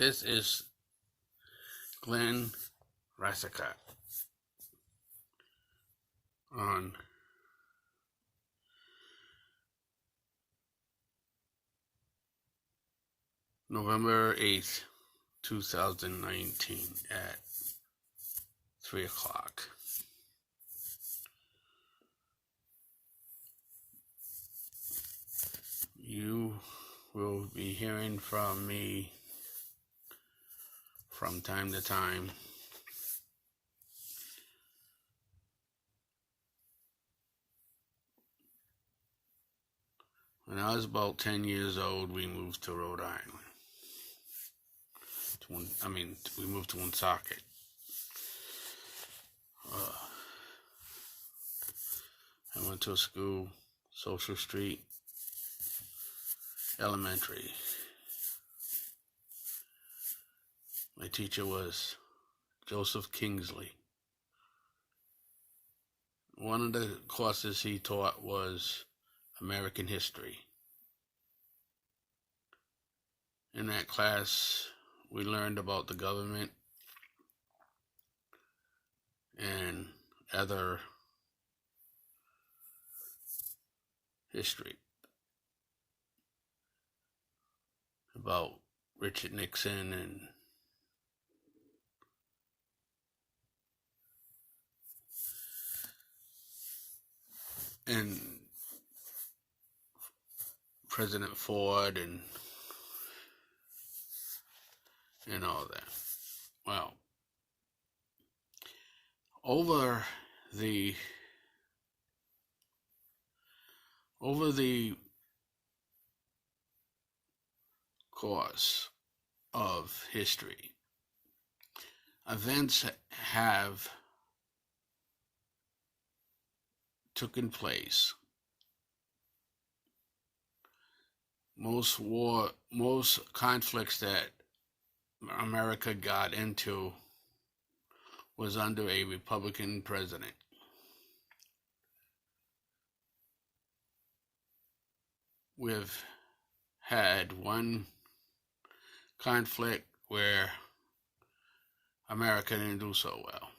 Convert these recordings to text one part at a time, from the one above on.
This is Glenn Rassicott on November 8th, 2019 at 3 o'clock. You will be hearing from me from time to time. When I was about 10 years old, we moved to Rhode Island. We moved to Woonsocket. I went to a school, Social Street Elementary. My teacher was Joseph Kingsley. One of the courses he taught was American history. In that class, we learned about the government and other history, about Richard Nixon and President Ford and all that. Well, over the course of history, events have taken place. Most conflicts that America got into was under a Republican president. We've had one conflict where America didn't do so well.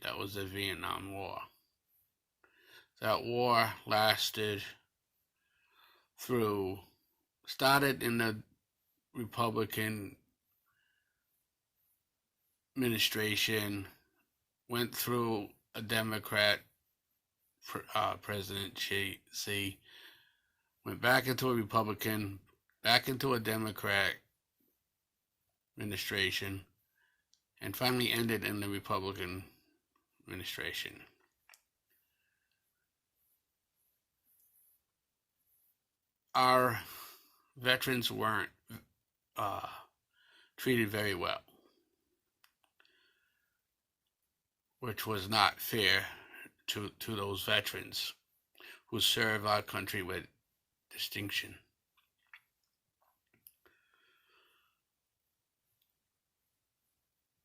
That was the Vietnam War. That war started in the Republican administration, went through a Democrat presidency, went back into a Republican, back into a Democrat administration, and finally ended in the Republican administration. Our veterans weren't treated very well, which was not fair to those veterans who serve our country with distinction.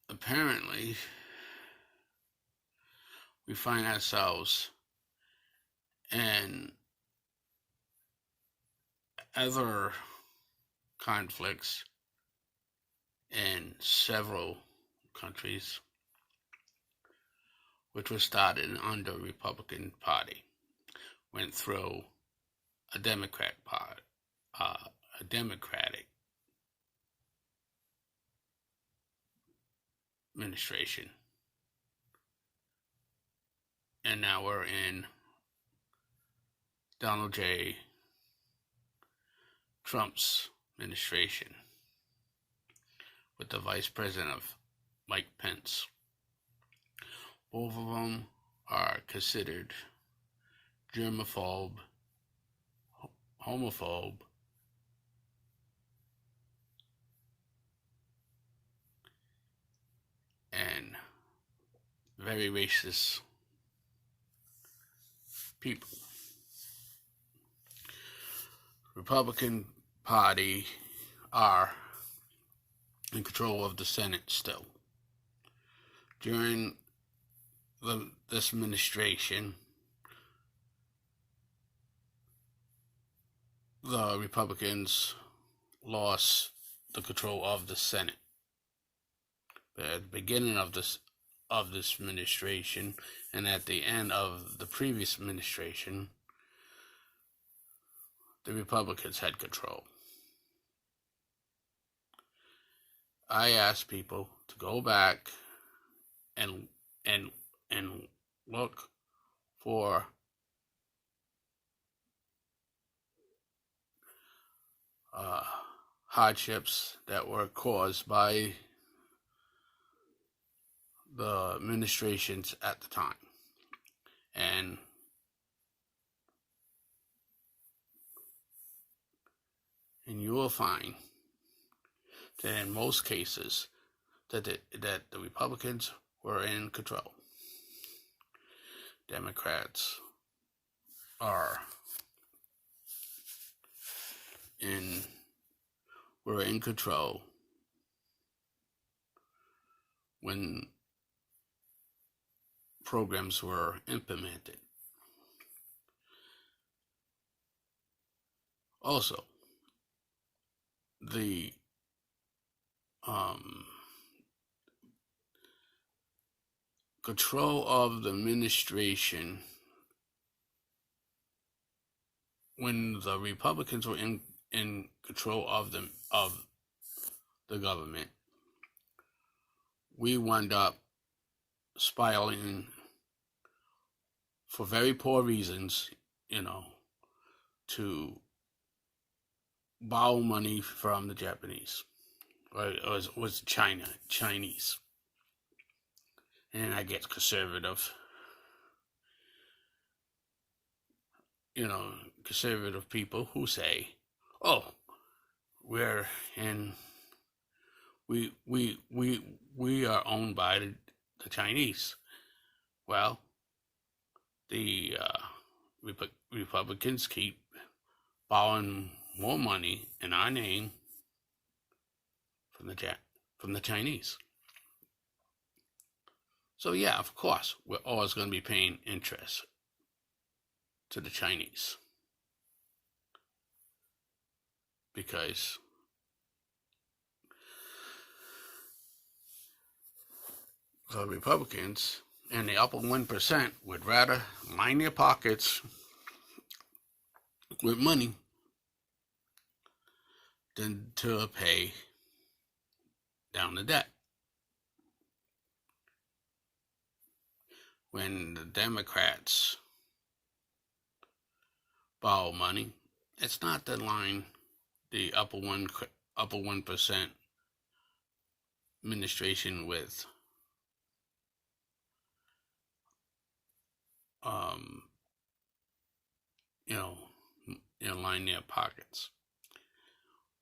Apparently, we find ourselves in other conflicts in several countries, which was started under Republican Party, went through a Democratic administration, and now we're in Donald J. Trump's administration with the Vice President of Mike Pence. Both of them are considered germaphobe, homophobe, and very racist people. Republican Party are in control of the Senate still. During this administration, the Republicans lost the control of the Senate. at the beginning of this administration and at the end of the previous administration, the Republicans had control. I asked people to go back and look for hardships that were caused by the administrations at the time. And you will find that in most cases that the Republicans were in control. Democrats were in control when programs were implemented. Also, the control of the administration when the Republicans were in control of the government, we wound up spiraling for very poor reasons, to borrow money from the Japanese, or it was Chinese. And I get conservative, conservative people who say, "Oh, we are owned by the Chinese." Well, the Republicans keep borrowing more money in our name from the Chinese. So yeah, of course, we're always going to be paying interest to the Chinese, because the Republicans and the upper 1% would rather line their pockets with money than to pay down the debt. When the Democrats borrow money, it's not to line the upper 1% administration with line their pockets.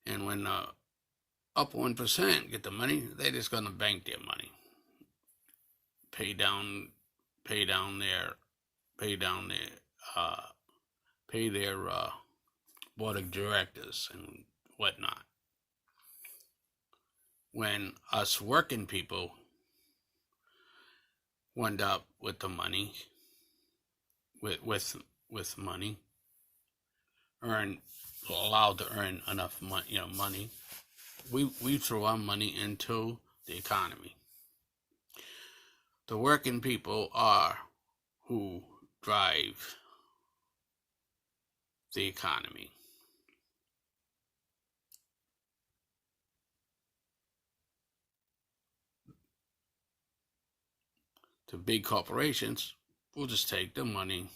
And when the upper 1% get the money, they're just gonna bank their money, pay their board of directors and whatnot. When us working people wind up with the money, with money, allowed to earn enough money, we throw our money into the economy. The working people are who drive the economy. The big corporations will just take the money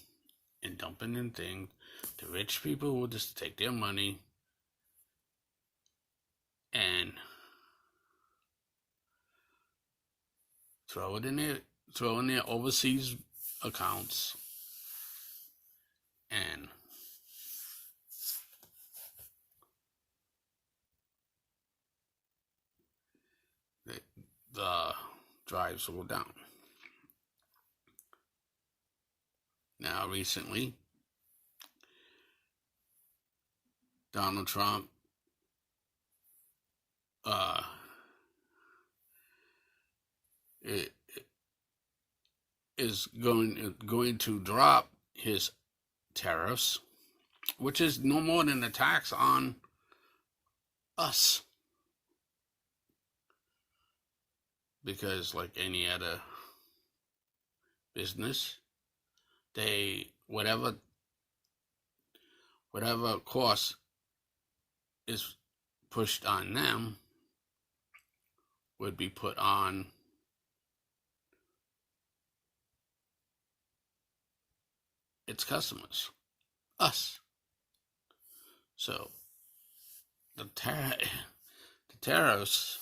and dump it in things. The rich people will just take their money and throw in their overseas accounts, and the drives will go down. Now, recently, Donald Trump is going to drop his tariffs, which is no more than a tax on us. because like any other business, they whatever cost is pushed on them would be put on its customers, us. So the tariffs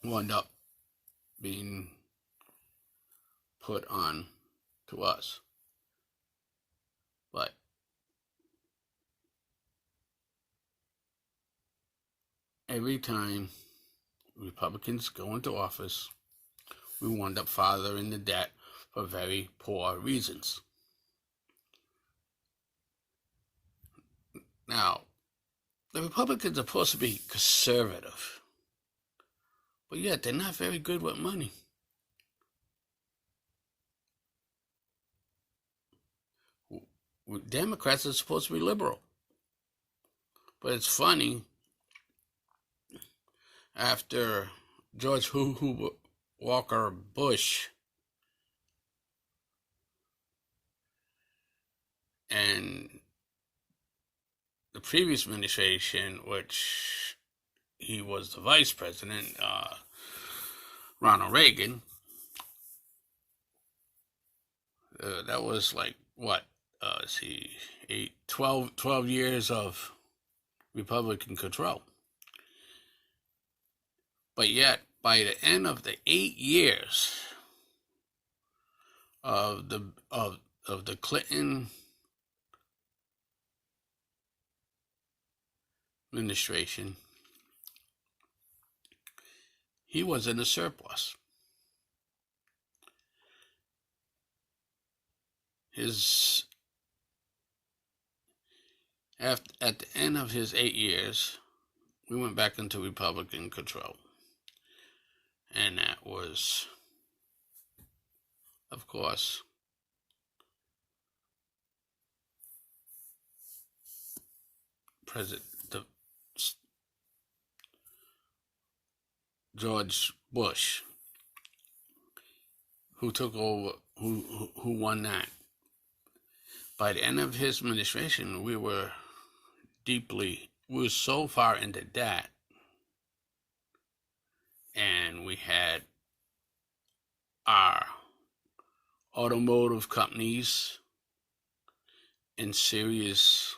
wound up being put on to us. But every time Republicans go into office, we wind up farther in the debt for very poor reasons. Now, the Republicans are supposed to be conservative, but yet they're not very good with money. Democrats are supposed to be liberal. But it's funny, after George Walker Bush and the previous administration, which he was the vice president, Ronald Reagan, that was like, what, 12 years of Republican control. But yet, by the end of the 8 years of the Clinton administration, he was in a surplus. At the end of his 8 years, we went back into Republican control. And that was, of course, George Bush, who took over, who won that. By the end of his administration, we were so far into debt, and we had our automotive companies in serious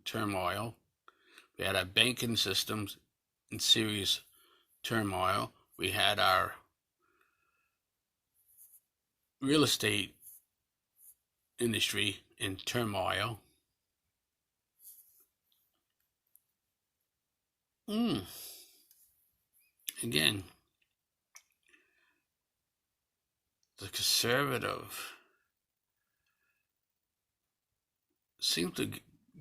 turmoil. We had our banking systems in serious turmoil. We had our real estate industry in turmoil. Again, the conservative seems to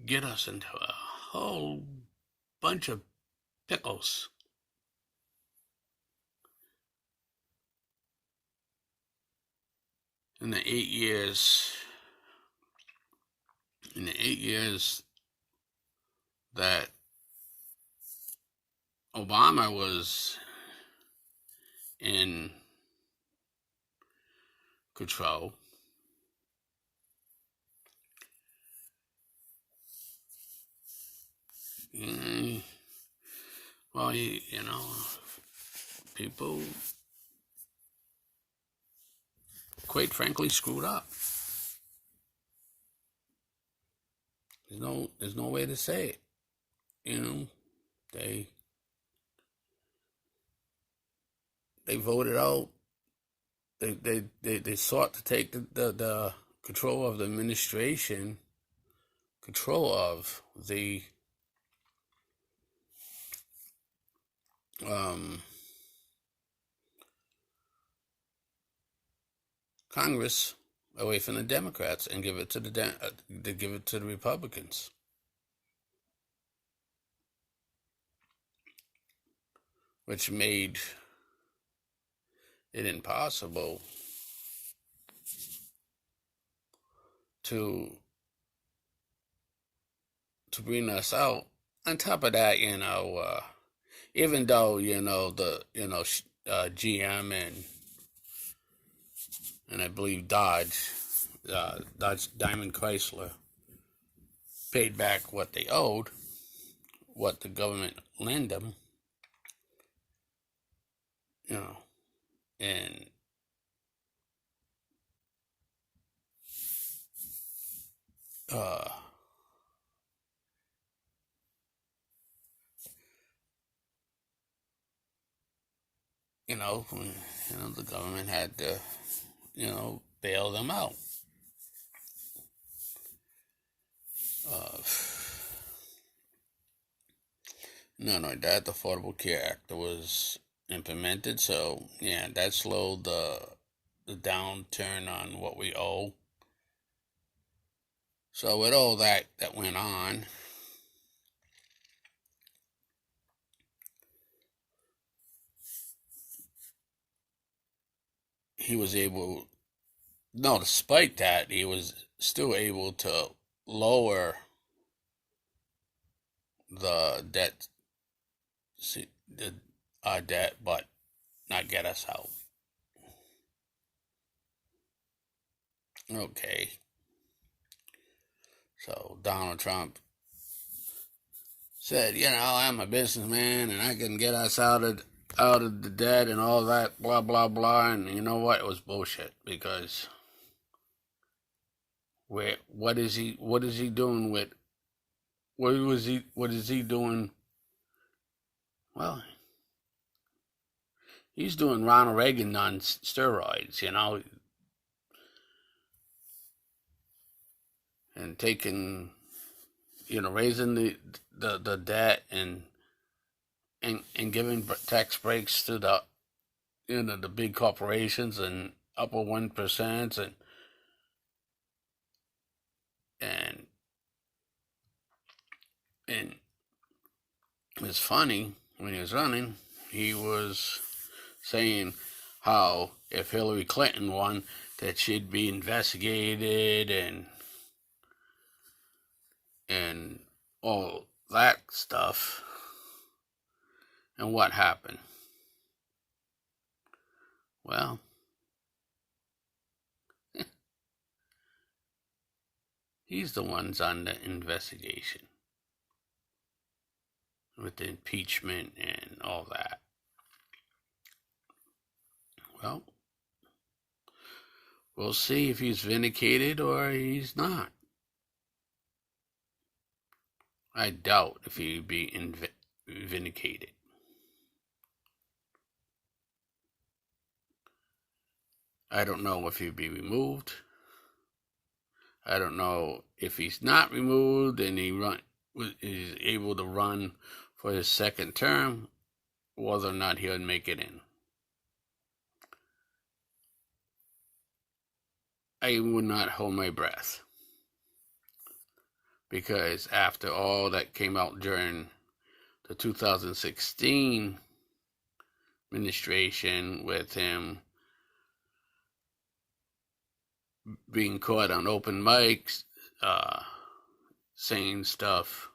get us into a whole bunch of pickles. In the 8 years that Obama was in control, well, people, quite frankly, screwed up. There's no way to say it. They voted out. They sought to take the control of the administration, control of the Congress away from the Democrats and give it to the Republicans. Which made it impossible to bring us out. On top of that, even though GM and I believe Dodge Diamond Chrysler paid back what they owed, what the government lent them, and uh, the government had to, bail them out. Uh, Not only that, the Affordable Care Act was implemented, so yeah, that slowed the downturn on what we owe. So with all that went on, he was able. No, despite that, he was still able to lower the debt, the our debt, but not get us out. Okay, so Donald Trump said, I'm a businessman and I can get us out of the debt and all that, blah blah blah. And you know what? It was bullshit, because what is he doing with what is he doing? Well, he's doing Ronald Reagan on steroids, and taking, raising the debt and giving tax breaks to the big corporations and upper 1%, and it's funny, when he was running, he was saying how if Hillary Clinton won, that she'd be investigated and all that stuff. And what happened? Well, he's the one's under investigation with the impeachment and all that. Well, we'll see if he's vindicated or he's not. I doubt if he'd be vindicated. I don't know if he'd be removed. I don't know if he's not removed and is able to run for his second term, whether or not he'll make it in. I would not hold my breath, because after all that came out during the 2016 administration, with him being caught on open mics, saying stuff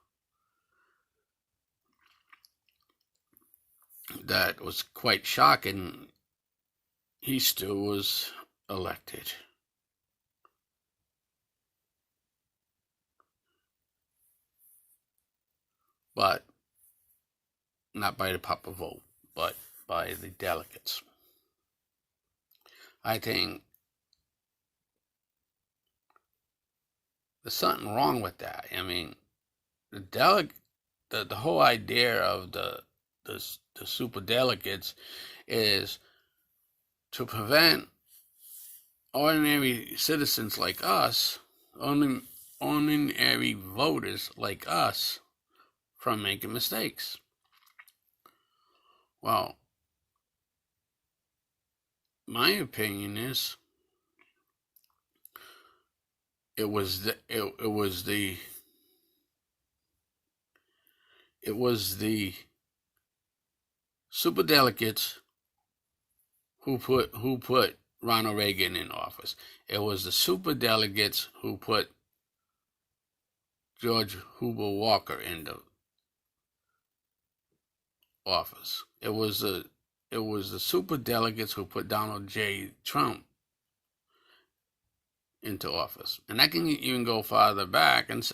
that was quite shocking, he still was elected. But not by the popular vote, but by the delegates. I think there's something wrong with that. I mean, the whole idea of the super delegates is to prevent ordinary citizens like us, ordinary voters like us, from making mistakes. Well, my opinion is it was the superdelegates who put Ronald Reagan in office. It was the superdelegates who put George Herbert Walker office. It was the super delegates who put Donald J. Trump into office, and I can even go farther back and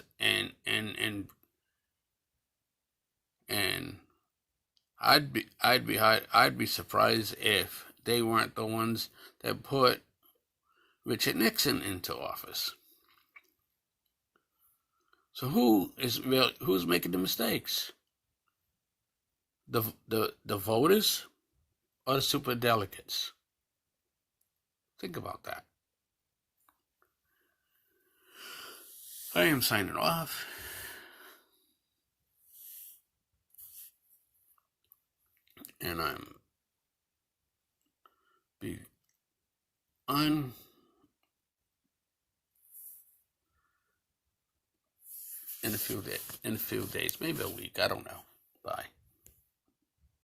I'd be surprised if they weren't the ones that put Richard Nixon into office. So who's making the mistakes? The voters or the super delegates? Think about that. I am signing off. And I'm be on in a few days, maybe a week. I don't know. Bye.